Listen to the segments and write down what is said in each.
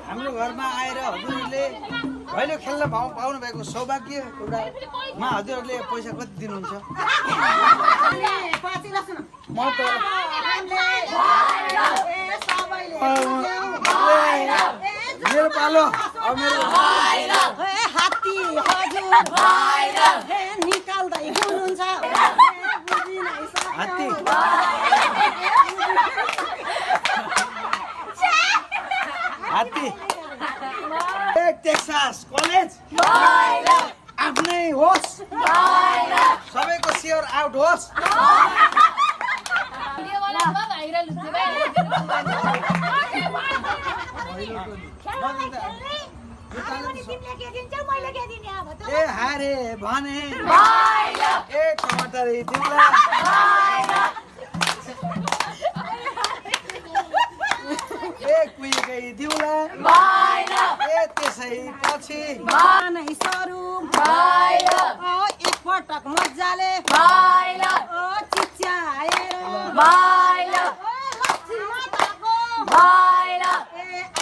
हाम्रो घरमा आएर हजुरहरूले भैलो खेल्न पाउनु भएको सौभाग्य एउटामा हजुरहरूले पैसा कति दिनुहुन्छ? म त मेरो पालो अब मेरो हात्ती हजुर निकाल्दै हुनुहुन्छ हात्ती हात्ती टेक्सास कलेज आफ्नै होस् सबैको सेयर आउट होस्। ए हारे भने ए टमाटर दिउँला ए कुहिकै दिउँला ए त्यसै पछि एकपटक मजाले चिच्याएर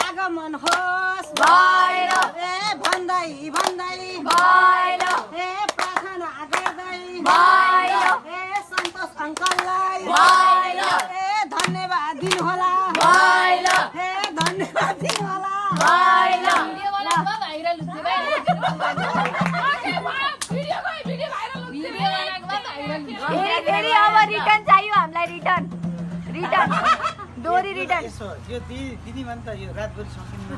आगमन होस् ए भन्दै भन्दै ए प्रार्थना गर्दै ए सन्तोष अङ्कललाई ए धन्यवाद दिनुहोला ए धन्यवाद दिनुहोला फेरि अब रिटर्न चाहियो हामीलाई रिटर्न डोरी रिटर्न। यो दिदी भन् त यो रातभरि सकिन्न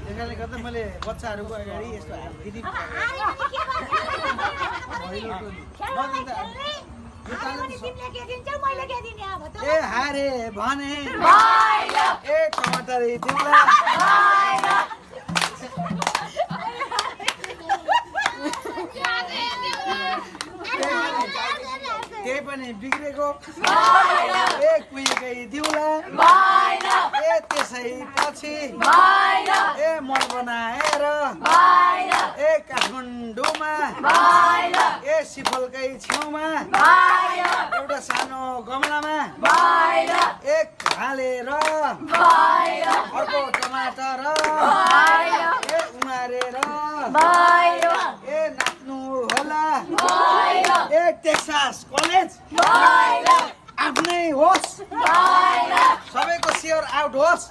त्यसले गर्दा मैले बच्चाहरूको अगाडि यस्तो दिदी ए हारे भने ए टमाटर दिउँला केही पनि बिग्रेको ए कुहिकै दिउँला ए त्यसै पछि ए मल बनाएर ए काठमाडौँमा ए सिफलकै छेउमा एउटा सानो गमलामा एक हालेर अर्को टमाटर ए उमारेर ए नाच्नु होला ए टेक्सास कलेज आफ्नै होस् सबैको सेयर आउट होस्।